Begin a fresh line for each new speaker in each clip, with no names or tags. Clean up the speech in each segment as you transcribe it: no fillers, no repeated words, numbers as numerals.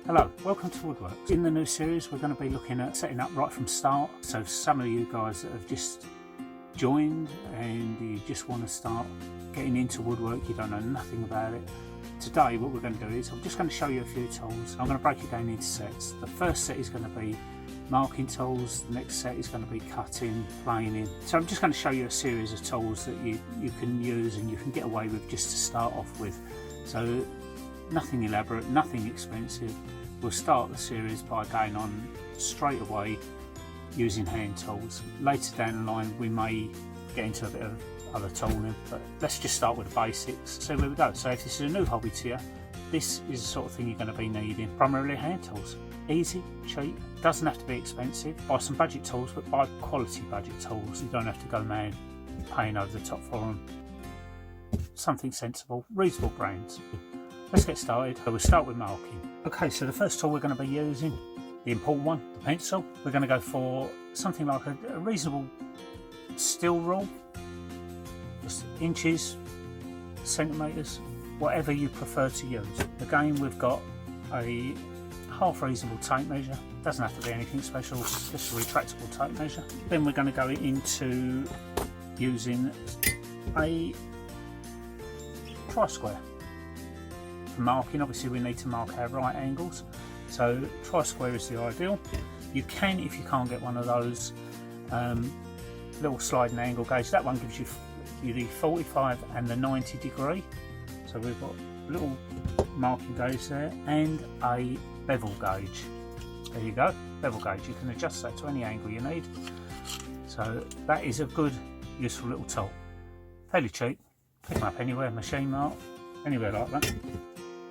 Hello, welcome to WoodWorks. In the new series we're going to be looking at setting up right from start. So some of you guys that have just joined and you just want to start getting into woodwork, you don't know nothing about it. Today what we're going to do is I'm just going to show you a few tools. I'm going to break it down into sets. The first set is going to be marking tools, the next set is going to be cutting, planing. So I'm just going to show you a series of tools that you can use and you can get away with just to start off with. So nothing elaborate, nothing expensive. We'll start the series by going on straight away using hand tools. Later down the line we may get into a bit of other tooling, but let's just start with the basics, see where we go. So if this is a new hobby to you, this is the sort of thing you're going to be needing. Primarily hand tools. Easy, cheap, doesn't have to be expensive. Buy some budget tools, but buy quality budget tools. You don't have to go mad paying over the top for them. Something sensible, reasonable brands. Let's get started. So we'll start with marking. Okay, so the first tool we're going to be using, the important one, the pencil. We're going to go for something like a reasonable steel rule, just inches, centimetres, whatever you prefer to use. Again, we've got a half reasonable tape measure. Doesn't have to be anything special, just a retractable tape measure. Then we're going to go into using a tri-square. For marking, obviously we need to mark our right angles, so tri-square is the ideal. You can, if you can't get one of those little sliding angle gauge, that one gives you the 45 and the 90 degree. So we've got a little marking gauge there and a bevel gauge. There you go, bevel gauge. You can adjust that to any angle you need. So that is a good, useful little tool. Fairly cheap, pick them up anywhere, machine mark, anywhere like that.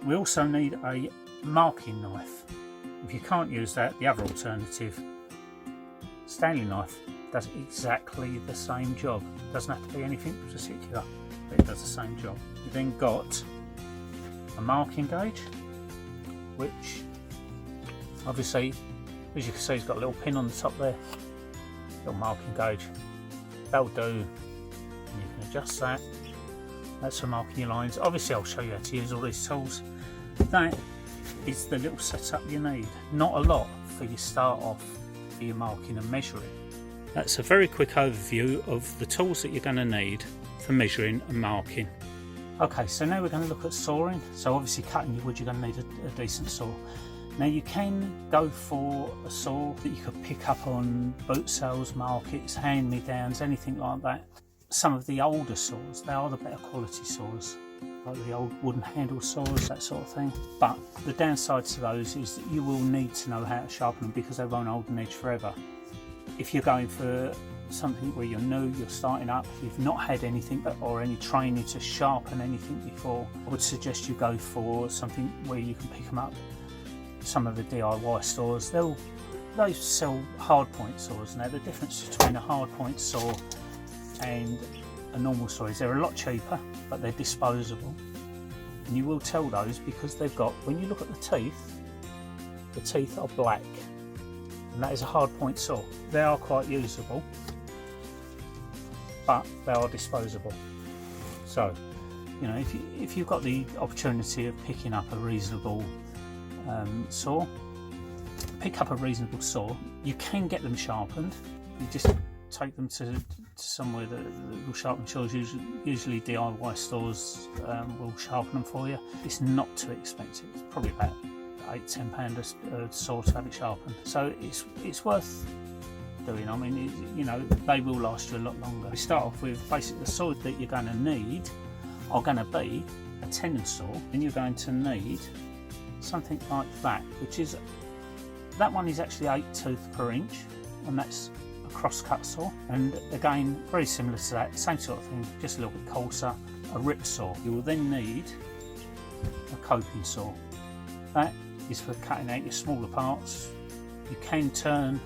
We also need a marking knife. If you can't use that, the other alternative, Stanley knife, does exactly the same job. Doesn't have to be anything particular, but it does the same job. You then got a marking gauge, which obviously, as you can see, it's got a little pin on the top there. Little marking gauge. That'll do. And you can adjust that. That's for marking your lines. Obviously I'll show you how to use all these tools. That is the little setup you need. Not a lot for your start off for your marking and measuring. That's a very quick overview of the tools that you're going to need for measuring and marking. Okay, so now we're going to look at sawing. So obviously cutting your wood, you're going to need a decent saw. Now you can go for a saw that you could pick up on boot sales, markets, hand-me-downs, anything like that. Some of the older saws, they are the better quality saws, like the old wooden handle saws, that sort of thing. But the downside to those is that you will need to know how to sharpen them because they won't hold an edge forever. If you're going for something where you're new, you're starting up, you've not had anything or any training to sharpen anything before, I would suggest you go for something where you can pick them up. Some of the DIY stores, they sell hard point saws. Now the difference between a hard point saw and a normal saw is they're a lot cheaper, but they're disposable, and you will tell those because they've got, when you look at the teeth are black, and that is a hard point saw. They are quite usable, but they are disposable. So you know, if you've got the opportunity of picking up a reasonable saw, pick up a reasonable saw. You can get them sharpened. You just take them to somewhere that will sharpen saws. Usually DIY stores will sharpen them for you. It's not too expensive. It's probably about £8–10 a saw to have it sharpened. So it's worth doing. I mean, you know, they will last you a lot longer. We start off with basically the saw that you're going to need are going to be a tenon saw, and you're going to need something like that, which is, that one is actually 8 tooth per inch, and that's a cross-cut saw. And again, very similar to that, same sort of thing, just a little bit coarser, a rip saw. You will then need a coping saw. That is for cutting out your smaller parts. You can turn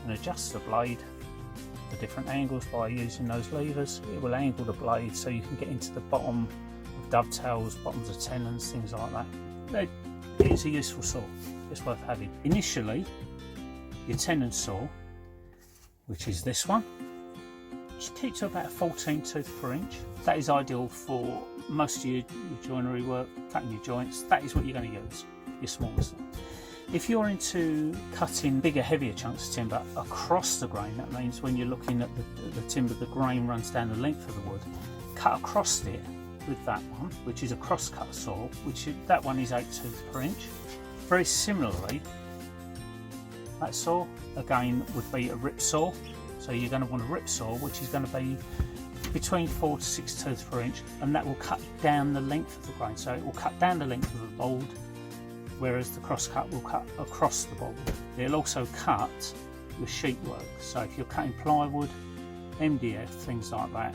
and adjust the blade to different angles by using those levers. It will angle the blade so you can get into the bottom of dovetails, bottoms of tenons, things like that. It is a useful saw, it's worth having. Initially, your tenon saw, which is this one, just keep to about 14 tooth per inch. That is ideal for most of your joinery work, cutting your joints. That is what you're going to use. your smallest. If you're into cutting bigger, heavier chunks of timber across the grain, that means when you're looking at the timber, the grain runs down the length of the wood, cut across it with that one, which is a cross-cut saw, that one is 8 tooth per inch. Very similarly, that saw again would be a rip saw, so you're going to want a rip saw which is going to be between 4 to 6 tooths per inch, and that will cut down the length of the grain, so it will cut down the length of the board, whereas the cross-cut will cut across the board. It'll also cut your sheet work, so if you're cutting plywood, MDF, things like that,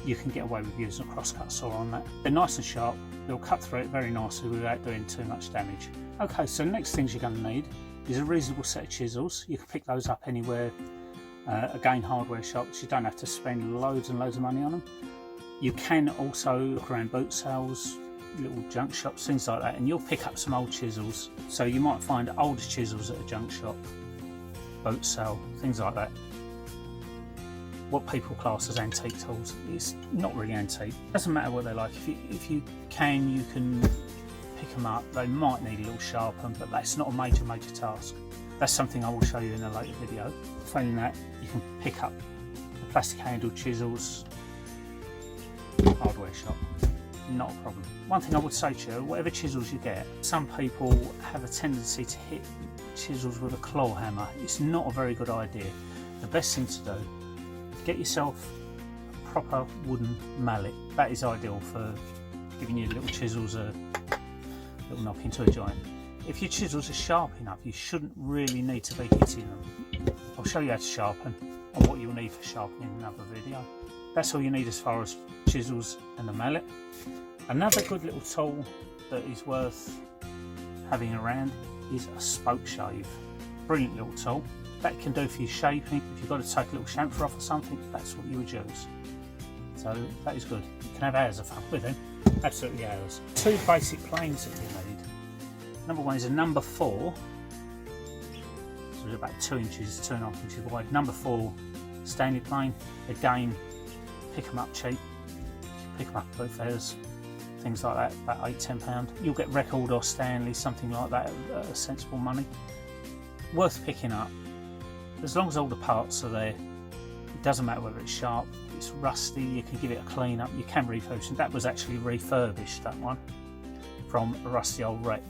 you can get away with using a cross-cut saw on that. They're nice and sharp, they'll cut through it very nicely without doing too much damage. Okay, so next things you're going to need is a reasonable set of chisels. You can pick those up anywhere, again hardware shops, you don't have to spend loads and loads of money on them. You can also look around boot sales, little junk shops, things like that, and you'll pick up some old chisels. So you might find older chisels at a junk shop, boot sale, things like that. What people class as antique tools, it's not really antique. Doesn't matter what they're like. If you can pick them up. They might need a little sharpen, but that's not a major task. That's something I will show you in a later video. Failing that, you can pick up the plastic handled chisels, hardware shop, not a problem. One thing I would say to you, whatever chisels you get, some people have a tendency to hit chisels with a claw hammer. It's not a very good idea. The best thing to do, get yourself a proper wooden mallet. That is ideal for giving your little chisels a little knock into a joint. If your chisels are sharp enough, you shouldn't really need to be hitting them. I'll show you how to sharpen and what you'll need for sharpening in another video. That's all you need as far as chisels and the mallet. Another good little tool that is worth having around is a spoke shave. Brilliant little tool. That can do for your shaping. If you've got to take a little chamfer off or something, that's what you would use. So that is good. You can have hours of fun with them. Absolutely hours. Two basic planes that you need. Number one is a number 4. So it's about 2 inches, 2.5 inches wide. Number 4 Stanley plane. Again, pick them up cheap. Pick them up at boot fairs, things like that, about £8–10. You'll get Record or Stanley, something like that, at a sensible money. Worth picking up. As long as all the parts are there, it doesn't matter whether it's sharp, it's rusty, you can give it a clean up, you can refurbish it. That was actually refurbished, that one, from a rusty old wreck.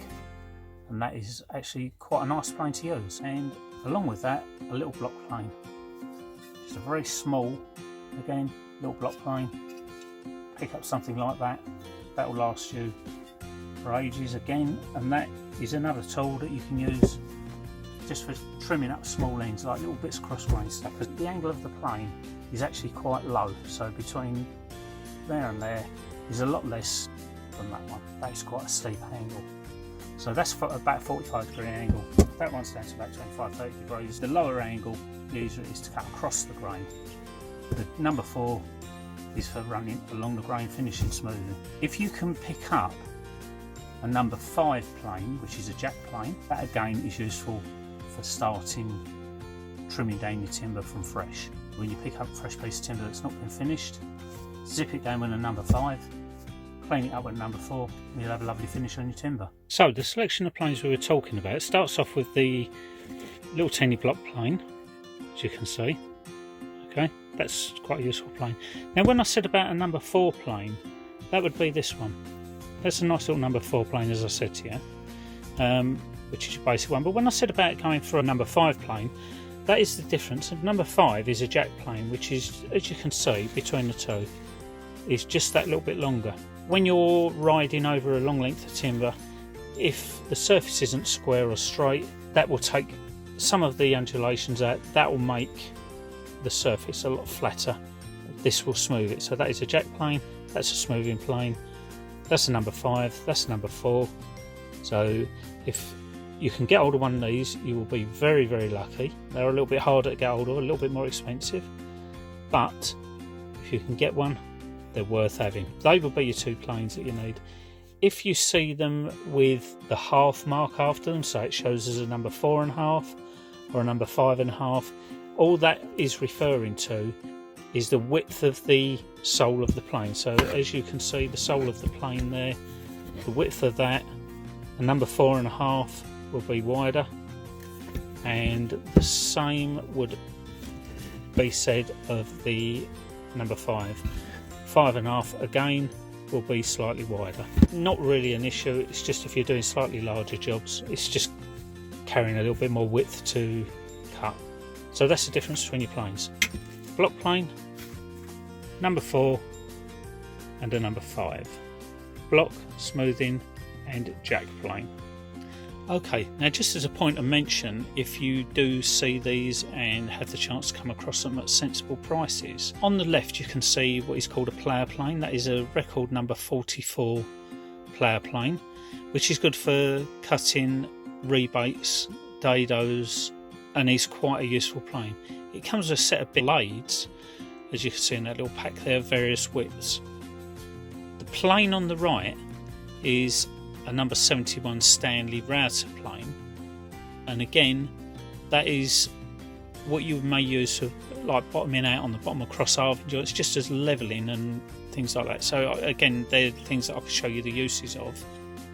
And that is actually quite a nice plane to use. And along with that, a little block plane. Just a very small, again, little block plane. Pick up something like that. That will last you for ages again. And that is another tool that you can use just for trimming up small ends, like little bits of cross-grain stuff. Because the angle of the plane is actually quite low. So between there and there is a lot less than that one. That is quite a steep angle. So that's for about 45-degree angle. That one's down to about 25–30 degrees. The lower angle usually is to cut across the grain. The number 4 is for running along the grain, finishing smoothly. If you can pick up a number 5 plane, which is a jack plane, that again is useful for starting trimming down your timber from fresh. When you pick up a fresh piece of timber that's not been finished, zip it down with a number 5, clean it up with number 4, and you'll have a lovely finish on your timber. So the selection of planes we were talking about starts off with the little teeny block plane, as you can see. Okay, that's quite a useful plane. Now when I said about a number 4 plane, that would be this one. That's a nice little number 4 plane, as I said to you, which is your basic one. But when I said about going for a number 5 plane, that is the difference. Number 5 is a jack plane, which is, as you can see, between the two, is just that little bit longer. When you're riding over a long length of timber, if the surface isn't square or straight, that will take some of the undulations out. That will make the surface a lot flatter. This will smooth it. So that is a jack plane, that's a smoothing plane. That's a number 5, that's a number 4. So if you can get hold of one of these, you will be very, very lucky. They're a little bit harder to get hold of, a little bit more expensive, but if you can get one, they're worth having. They will be your 2 planes that you need. If you see them with the half mark after them, so it shows as a number 4.5 or a number 5.5, all that is referring to is the width of the sole of the plane. So as you can see, the sole of the plane there, the width of that The number 4.5 will be wider, and the same would be said of the number 5. 5.5 again will be slightly wider. Not really an issue, it's just if you're doing slightly larger jobs, it's just carrying a little bit more width to cut. So that's the difference between your planes. Block plane, number 4 and a number 5. Block, smoothing and jack plane. Okay, now just as a point of mention, if you do see these and have the chance to come across them at sensible prices, on the left you can see what is called a player plane. That is a record number 44 player plane, which is good for cutting rebates, dados, and is quite a useful plane. It comes with a set of blades, as you can see in that little pack there, various widths. The plane on the right is a number 71 Stanley router plane, and again that is what you may use for like bottoming out on the bottom of cross halving joints, just as levelling and things like that. So again, they're things that I can show you the uses of,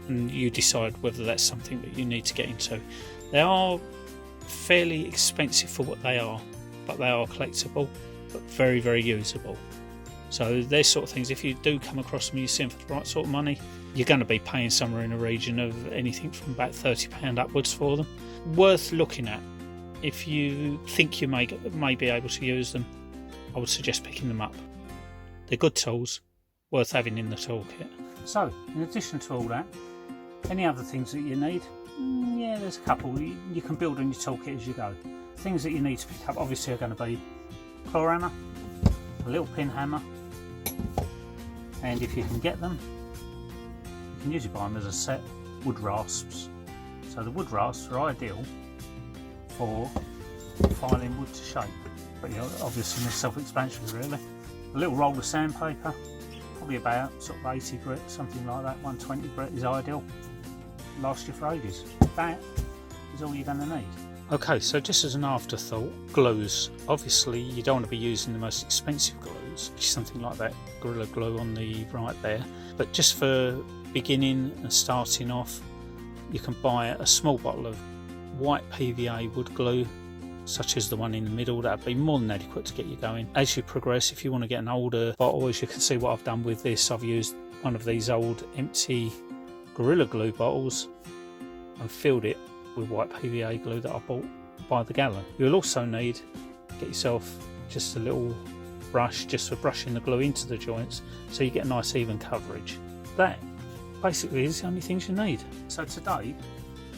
and you decide whether that's something that you need to get into. They are fairly expensive for what they are, but they are collectible, but very, very usable. So there's sort of things, if you do come across them and you see them for the right sort of money, you're going to be paying somewhere in the region of anything from about £30 upwards for them. Worth looking at. If you think you may be able to use them, I would suggest picking them up. They're good tools, worth having in the toolkit. So, in addition to all that, any other things that you need? Yeah, there's a couple. You can build on your toolkit as you go. Things that you need to pick up obviously are going to be claw hammer, a little pin hammer, and if you can get them, you can usually buy them as a set, wood rasps. So the wood rasps are ideal for filing wood to shape. But obviously self-explanatory really. A little roll of sandpaper, probably about sort of 80 grit, something like that, 120 grit is ideal. Last you for ages. That is all you're going to need. Okay, so just as an afterthought, glues. Obviously you don't want to be using the most expensive glues, which is something like that Gorilla Glue on the right there. But just for beginning and starting off, you can buy a small bottle of white PVA wood glue, such as the one in the middle. That would be more than adequate to get you going. As you progress, if you want to get an older bottle, as you can see what I've done with this, I've used one of these old empty Gorilla Glue bottles and filled it with white PVA glue that I bought by the gallon. You'll also need, get yourself just a little brush just for brushing the glue into the joints so you get a nice even coverage. That basically is the only things you need. So today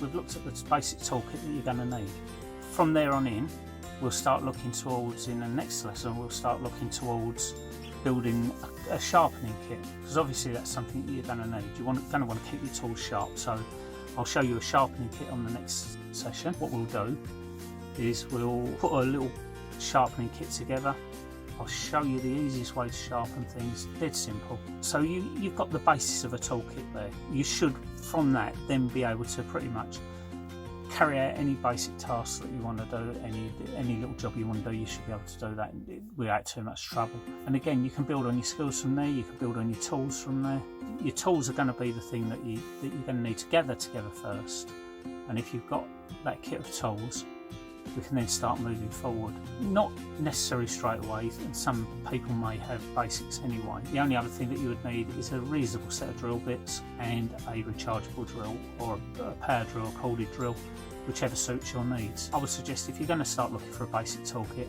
we've looked at the basic toolkit that you're going to need. From there on in, we'll start looking towards, in the next lesson, we'll start looking towards building a sharpening kit, because obviously that's something that you're going to need. You're going to want to keep your tools sharp, so I'll show you a sharpening kit on the next session. What we'll do is we'll put a little sharpening kit together. I'll show you the easiest way to sharpen things, dead simple. So you've got the basis of a toolkit there. You should, from that, then be able to pretty much carry out any basic tasks that you want to do, any little job you want to do, you should be able to do that without too much trouble. And again, you can build on your skills from there, you can build on your tools from there. Your tools are going to be the thing that you're going to need to gather together first. And if you've got that kit of tools, we can then start moving forward. Not necessarily straight away, and some people may have basics anyway. The only other thing that you would need is a reasonable set of drill bits and a rechargeable drill, or a power drill, a corded drill, whichever suits your needs. I would suggest, if you're going to start looking for a basic toolkit,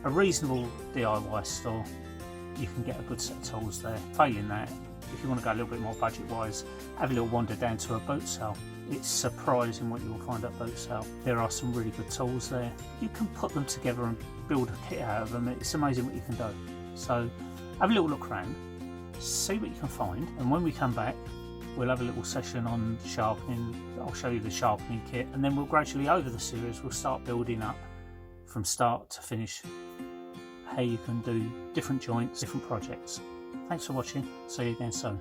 a reasonable DIY store, you can get a good set of tools there. Failing that, if you want to go a little bit more budget wise, have a little wander down to a boot sale. It's surprising what you will find at boot sale. There are some really good tools there. You can put them together and build a kit out of them. It's amazing what you can do. So have a little look around, see what you can find, and when we come back, we'll have a little session on sharpening. I'll show you the sharpening kit, and then we'll gradually, over the series, we'll start building up from start to finish how you can do different joints, different projects. Thanks for watching. See you again soon.